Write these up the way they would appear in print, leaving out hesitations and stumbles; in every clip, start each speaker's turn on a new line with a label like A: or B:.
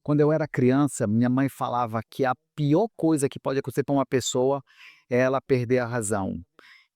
A: Quando eu era criança, minha mãe falava que a pior coisa que pode acontecer para uma pessoa é ela perder a razão.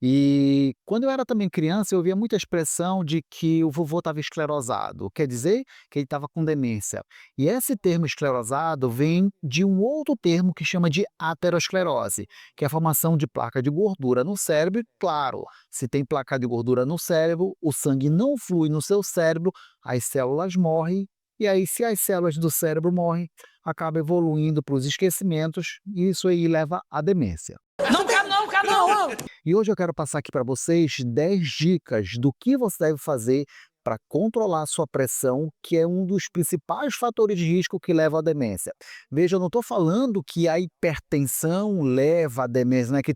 A: E quando eu era também criança, eu ouvia muita expressão de que o vovô estava esclerosado, quer dizer que ele estava com demência. E esse termo esclerosado vem de um outro termo que chama de aterosclerose, que é a formação de placa de gordura no cérebro. E, claro, se tem placa de gordura no cérebro, o sangue não flui no seu cérebro, as células morrem, e aí, se as células do cérebro morrem, acaba evoluindo para os esquecimentos, e isso aí leva à demência.
B: Não quero não, quero não!
A: E hoje eu quero passar aqui para vocês 10 dicas do que você deve fazer para controlar a sua pressão, que é um dos principais fatores de risco que leva à demência. Veja, eu não estou falando que a hipertensão leva à demência, não é que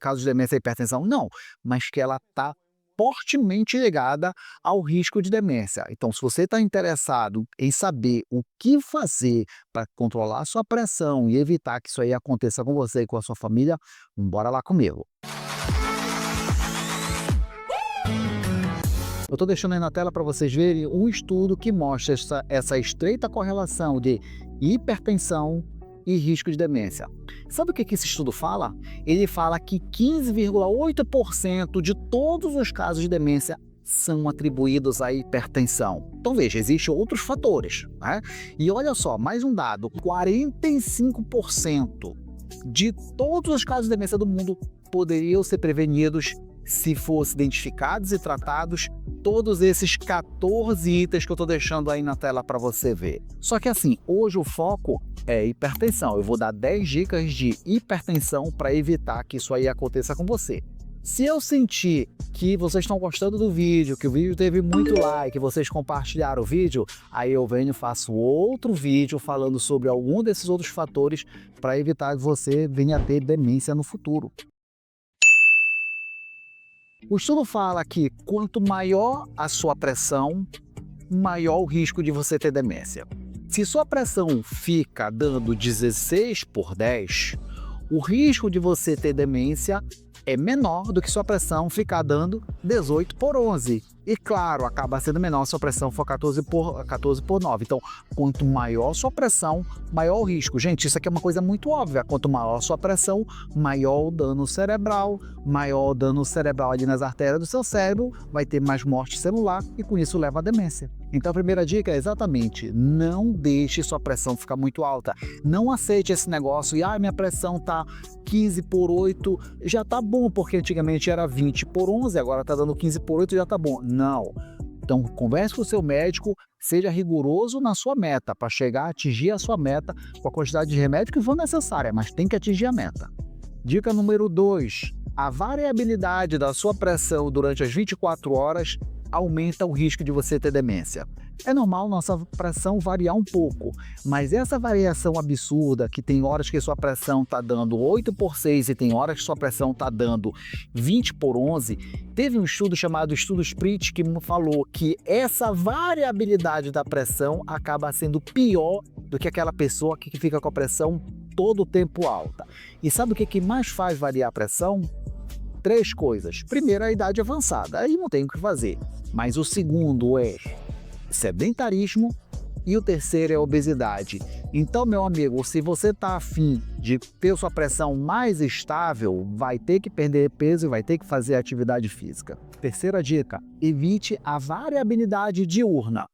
A: caso de demência é hipertensão, não, mas que ela está fortemente ligada ao risco de demência. Então, se você está interessado em saber o que fazer para controlar a sua pressão e evitar que isso aí aconteça com você e com a sua família, bora lá comigo. Eu estou deixando aí na tela para vocês verem um estudo que mostra essa estreita correlação de hipertensão e risco de demência. Sabe o que esse estudo fala? Ele fala que 15,8% de todos os casos de demência são atribuídos à hipertensão. Então veja, existem outros fatores, né? E olha só, mais um dado, 45% de todos os casos de demência do mundo poderiam ser prevenidos se fossem identificados e tratados todos esses 14 itens que eu estou deixando aí na tela para você ver. Só que assim, hoje o foco é hipertensão. Eu vou dar 10 dicas de hipertensão para evitar que isso aí aconteça com você. Se eu sentir que vocês estão gostando do vídeo, que o vídeo teve muito like, que vocês compartilharam o vídeo, aí eu venho e faço outro vídeo falando sobre algum desses outros fatores para evitar que você venha a ter demência no futuro. O estudo fala que quanto maior a sua pressão, maior o risco de você ter demência. Se sua pressão fica dando 16/10, o risco de você ter demência é menor do que sua pressão ficar dando 18/11. E claro, acaba sendo menor se sua pressão for 14/9. Então, quanto maior sua pressão, maior o risco. Gente, isso aqui é uma coisa muito óbvia. Quanto maior sua pressão, maior o dano cerebral. Maior o dano cerebral ali nas artérias do seu cérebro, vai ter mais morte celular e com isso leva à demência. Então a primeira dica é exatamente, não deixe sua pressão ficar muito alta. Não aceite esse negócio e, minha pressão tá 15/8, já tá bom, porque antigamente era 20/11, agora tá dando 15/8, já tá bom. Não. Então converse com o seu médico, seja rigoroso na sua meta, para chegar a atingir a sua meta com a quantidade de remédio que for necessária, mas tem que atingir a meta. Dica número 2, a variabilidade da sua pressão durante as 24 horas aumenta o risco de você ter demência. É normal nossa pressão variar um pouco, mas essa variação absurda, que tem horas que sua pressão está dando 8/6 e tem horas que sua pressão está dando 20/11, teve um estudo chamado Estudo Spritz que falou que essa variabilidade da pressão acaba sendo pior do que aquela pessoa que fica com a pressão todo o tempo alta. E sabe o que mais faz variar a pressão? 3 coisas. Primeiro, a idade avançada, aí não tem o que fazer. Mas o segundo é sedentarismo e o terceiro é a obesidade. Então, meu amigo, se você está afim de ter sua pressão mais estável, vai ter que perder peso e vai ter que fazer atividade física. Terceira dica, evite a variabilidade diurna.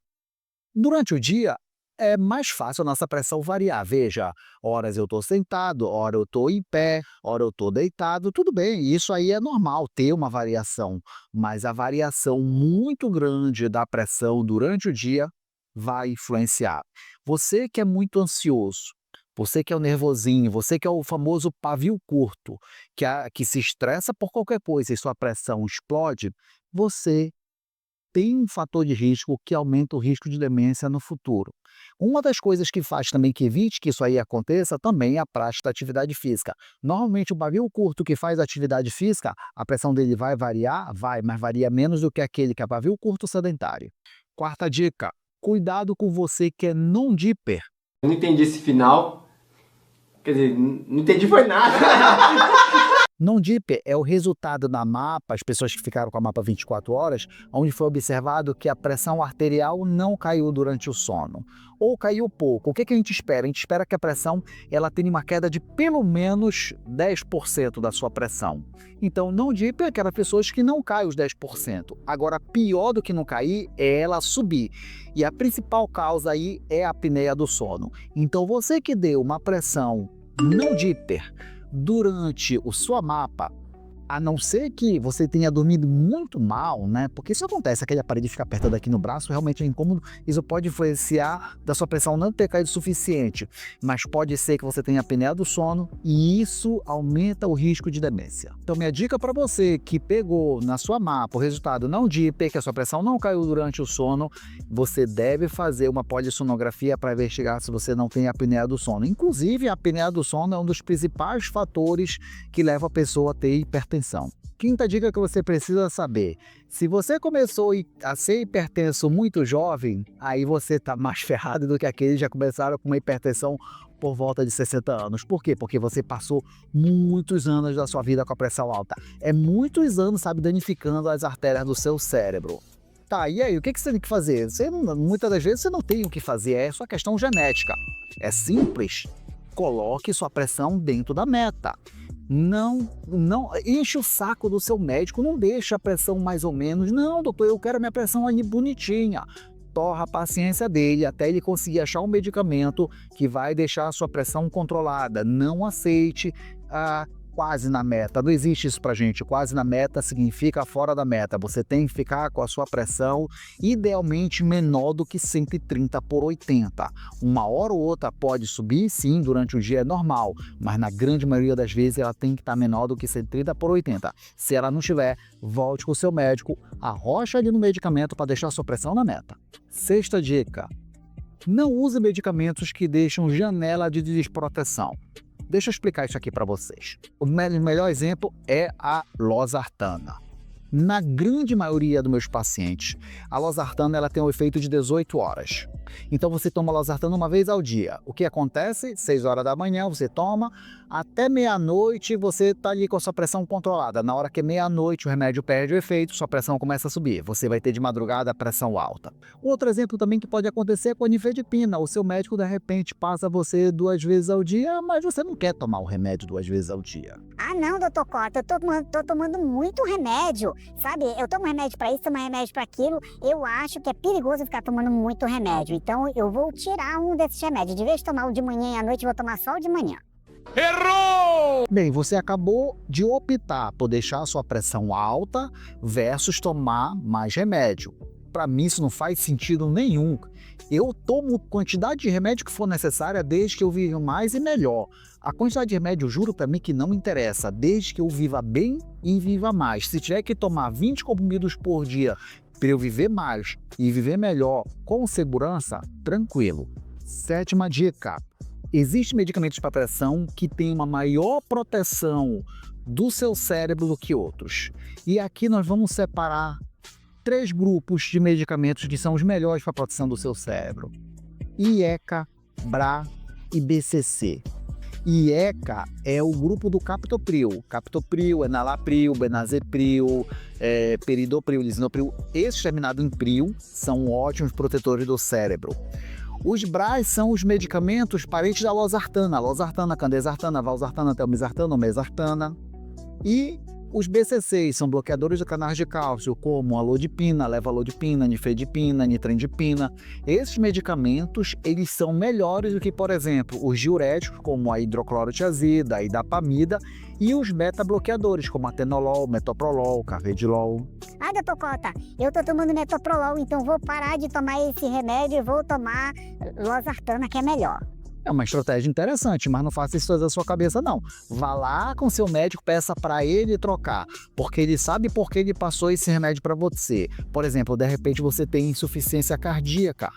A: Durante o dia, é mais fácil a nossa pressão variar. Veja, horas eu estou sentado, hora eu estou em pé, hora eu estou deitado, tudo bem, isso aí é normal ter uma variação, mas a variação muito grande da pressão durante o dia vai influenciar. Você que é muito ansioso, você que é o nervosinho, você que é o famoso pavio curto, que se estressa por qualquer coisa e sua pressão explode, você tem um fator de risco que aumenta o risco de demência no futuro. Uma das coisas que faz também que evite que isso aí aconteça também é a prática da atividade física. Normalmente o pavio curto que faz atividade física, a pressão dele vai variar? Vai, mas varia menos do que aquele que é pavio curto sedentário. Quarta dica, cuidado com você que é non-dipper.
C: Eu não entendi esse final, quer dizer, não entendi foi nada.
A: Non-DIP é o resultado da mapa, as pessoas que ficaram com a mapa 24 horas, onde foi observado que a pressão arterial não caiu durante o sono, ou caiu pouco. O que a gente espera? A gente espera que a pressão ela tenha uma queda de pelo menos 10% da sua pressão. Então, Non-DIP é aquelas pessoas que não caem os 10%. Agora, pior do que não cair é ela subir. E a principal causa aí é a apneia do sono. Então, você que deu uma pressão Non-DIP durante o sua mapa, a não ser que você tenha dormido muito mal, né? Porque isso acontece, aquele aparelho fica apertado aqui no braço, realmente é incômodo, isso pode influenciar da sua pressão não ter caído o suficiente, mas pode ser que você tenha apneia do sono e isso aumenta o risco de demência. Então minha dica para você que pegou na sua mapa o resultado Non-DIP, que a sua pressão não caiu durante o sono, você deve fazer uma polissonografia para investigar se você não tem apneia do sono. Inclusive, a apneia do sono é um dos principais fatores que leva a pessoa a ter hipertensão. Quinta dica que você precisa saber: se você começou a ser hipertenso muito jovem, aí você está mais ferrado do que aqueles que já começaram com uma hipertensão por volta de 60 anos. Por quê? Porque você passou muitos anos da sua vida com a pressão alta. É muitos anos, sabe, danificando as artérias do seu cérebro. Tá, e aí, o que você tem que fazer? Muitas das vezes você não tem o que fazer, é só questão genética. É simples. Coloque sua pressão dentro da meta. Não enche o saco do seu médico, não deixa a pressão mais ou menos. Não, doutor, eu quero a minha pressão ali bonitinha. Torra a paciência dele até ele conseguir achar um medicamento que vai deixar a sua pressão controlada. Não aceite quase na meta. Não existe isso pra gente. Quase na meta significa fora da meta. Você tem que ficar com a sua pressão idealmente menor do que 130/80. Uma hora ou outra pode subir, sim, durante o dia é normal, mas na grande maioria das vezes ela tem que estar menor do que 130/80. Se ela não estiver, volte com o seu médico, arrocha ali no medicamento para deixar a sua pressão na meta. Sexta dica: não use medicamentos que deixam janela de desproteção. Deixa eu explicar isso aqui para vocês. O melhor exemplo é a losartana. Na grande maioria dos meus pacientes, a losartana ela tem um efeito de 18 horas. Então você toma losartana uma vez ao dia. O que acontece? 6 horas da manhã você toma, até meia-noite você está ali com a sua pressão controlada. Na hora que é meia-noite o remédio perde o efeito, sua pressão começa a subir. Você vai ter de madrugada a pressão alta. Outro exemplo também que pode acontecer é com a nifedipina. O seu médico de repente passa você 2 vezes ao dia, mas você não quer tomar o remédio 2 vezes ao dia.
C: Ah não, doutor Cota, eu tô tomando muito remédio, sabe? Eu tomo remédio para isso, tomo remédio para aquilo. Eu acho que é perigoso ficar tomando muito remédio. Então eu vou tirar um desses remédios. De vez de tomar o de manhã e à noite, eu vou tomar só o de manhã.
B: Errou!
A: Bem, você acabou de optar por deixar a sua pressão alta versus tomar mais remédio. Para mim isso não faz sentido nenhum. Eu tomo a quantidade de remédio que for necessária desde que eu viva mais e melhor. A quantidade de remédio, eu juro para mim que não interessa, desde que eu viva bem e viva mais. Se tiver que tomar 20 comprimidos por dia para eu viver mais e viver melhor com segurança, tranquilo. Sétima dica: existem medicamentos para pressão que têm uma maior proteção do seu cérebro do que outros. E aqui nós vamos separar 3 grupos de medicamentos que são os melhores para a proteção do seu cérebro: IECA, BRA e BCC. IECA é o grupo do captopril. Captopril, enalapril, benazepril, peridopril, lisinopril. Esses terminados em pril são ótimos protetores do cérebro. Os BRAs são os medicamentos parentes da losartana. Losartana, candesartana, valsartana, telmisartana, mesartana. E os BCCs são bloqueadores de canais de cálcio, como a lodipina, levalodipina, nifedipina, nitrendipina. Esses medicamentos, eles são melhores do que, por exemplo, os diuréticos, como a hidroclorotiazida, a idapamida, e os beta-bloqueadores, como a atenolol, metoprolol, carvedilol.
C: Ah, doutor Cota, eu tô tomando metoprolol, então vou parar de tomar esse remédio e vou tomar losartana, que é melhor.
A: É uma estratégia interessante, mas não faça isso da sua cabeça, não. Vá lá com seu médico, peça para ele trocar, porque ele sabe por que ele passou esse remédio para você. Por exemplo, de repente você tem insuficiência cardíaca.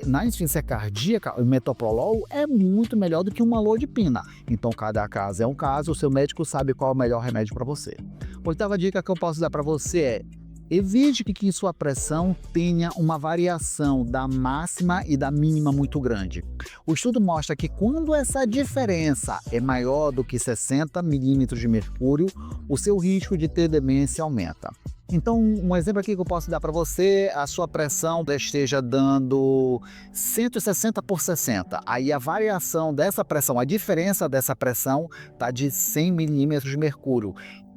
A: Na insuficiência cardíaca, o metoprolol é muito melhor do que uma lodipina. Então, cada caso é um caso, o seu médico sabe qual é o melhor remédio para você. Oitava dica que eu posso dar para você é: Evite que sua pressão tenha uma variação da máxima e da mínima muito grande. O estudo mostra que quando essa diferença é maior do que 60 milímetros de mercúrio, o seu risco de ter demência aumenta. Então, um exemplo aqui que eu posso dar para você, a sua pressão esteja dando 160 por 60. Aí a variação dessa pressão, a diferença dessa pressão está de 100 milímetros de mercúrio.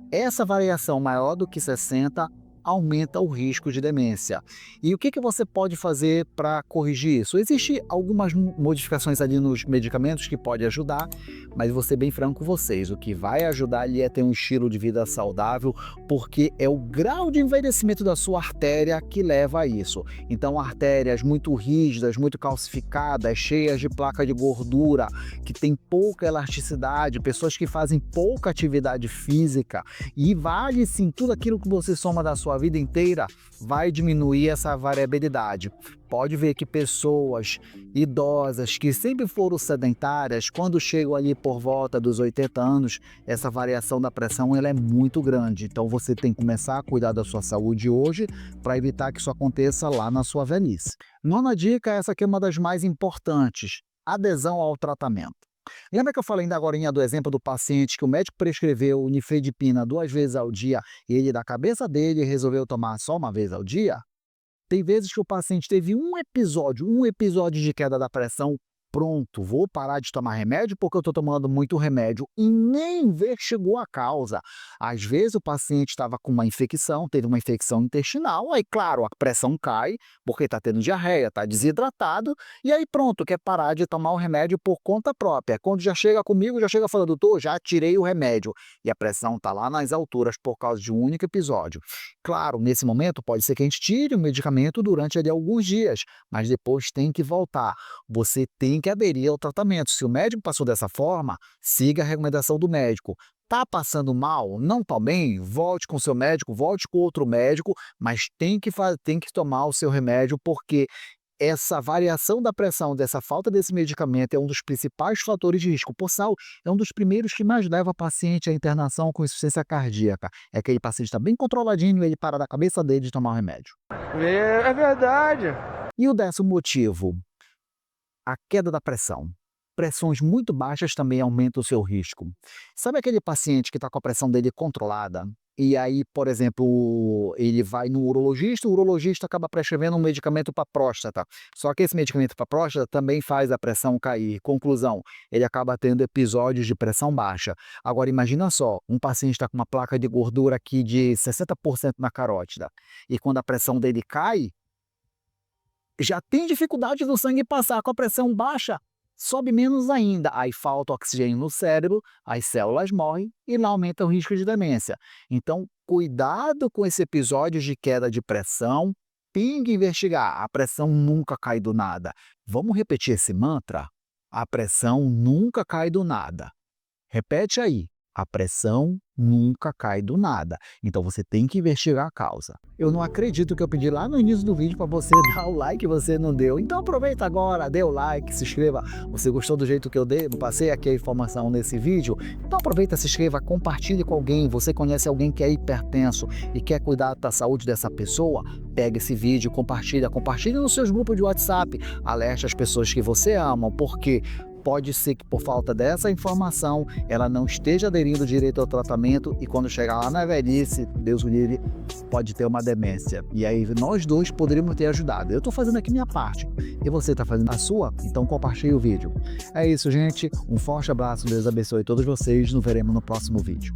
A: Essa variação maior do que 60 aumenta o risco de demência. E o que você pode fazer para corrigir isso? Existem algumas modificações ali nos medicamentos que podem ajudar, mas vou ser bem franco com vocês, o que vai ajudar ali é ter um estilo de vida saudável, porque é o grau de envelhecimento da sua artéria que leva a isso. Então, artérias muito rígidas, muito calcificadas, cheias de placa de gordura, que tem pouca elasticidade, pessoas que fazem pouca atividade física, e vale sim tudo aquilo que você soma da sua vida inteira, vai diminuir essa variabilidade. Pode ver que pessoas idosas que sempre foram sedentárias, quando chegam ali por volta dos 80 anos, essa variação da pressão ela é muito grande. Então você tem que começar a cuidar da sua saúde hoje para evitar que isso aconteça lá na sua velhice. Nona dica, essa aqui é uma das mais importantes: adesão ao tratamento. Lembra que eu falei ainda agora do exemplo do paciente que o médico prescreveu nifedipina 2 vezes ao dia e ele, da cabeça dele, resolveu tomar só uma vez ao dia? Tem vezes que o paciente teve um episódio de queda da pressão, pronto, vou parar de tomar remédio porque eu estou tomando muito remédio, e nem investigou a causa. Às vezes o paciente estava com uma infecção, teve uma infecção intestinal, aí claro, a pressão cai porque está tendo diarreia, está desidratado, e aí pronto, quer parar de tomar o remédio por conta própria. Quando já chega comigo, já chega falando: doutor, já tirei o remédio, e a pressão está lá nas alturas por causa de um único episódio. Claro, nesse momento pode ser que a gente tire o medicamento durante ali alguns dias, mas depois tem que voltar. Você tem que aderir ao tratamento. Se o médico passou dessa forma, siga a recomendação do médico. Tá passando mal? Não tá bem? Volte com o seu médico, volte com outro médico, mas tem que tomar o seu remédio, porque essa variação da pressão, dessa falta desse medicamento, é um dos principais fatores de risco. Por sinal, é um dos primeiros que mais leva o paciente à internação com insuficiência cardíaca. É aquele paciente está bem controladinho e ele para da cabeça dele de tomar o remédio.
B: É verdade.
A: E o 10º motivo? A queda da pressão. Pressões muito baixas também aumentam o seu risco. Sabe aquele paciente que está com a pressão dele controlada? E aí, por exemplo, ele vai no urologista, o urologista acaba prescrevendo um medicamento para próstata. Só que esse medicamento para próstata também faz a pressão cair. Conclusão, ele acaba tendo episódios de pressão baixa. Agora, imagina só, um paciente está com uma placa de gordura aqui de 60% na carótida, e quando a pressão dele cai, já tem dificuldade do sangue passar. Com a pressão baixa, sobe menos ainda. Aí falta oxigênio no cérebro, as células morrem e lá aumenta o risco de demência. Então, cuidado com esse episódio de queda de pressão. Tem que investigar. A pressão nunca cai do nada. Vamos repetir esse mantra? A pressão nunca cai do nada. Repete aí. A pressão nunca cai do nada. Então você tem que investigar a causa. Eu não acredito que eu pedi lá no início do vídeo para você dar o like e você não deu. Então aproveita agora, dê o like, se inscreva. Você gostou do jeito que eu passei aqui a informação nesse vídeo? Então aproveita, se inscreva, compartilhe com alguém. Você conhece alguém que é hipertenso e quer cuidar da saúde dessa pessoa? Pega esse vídeo, compartilha nos seus grupos de WhatsApp. Alerte as pessoas que você ama, porque pode ser que por falta dessa informação ela não esteja aderindo direito ao tratamento, e quando chegar lá na velhice, Deus o livre, pode ter uma demência. E aí nós dois poderíamos ter ajudado. Eu estou fazendo aqui minha parte e você está fazendo a sua, então compartilhe o vídeo. É isso, gente. Um forte abraço, Deus abençoe todos vocês. Nos veremos no próximo vídeo.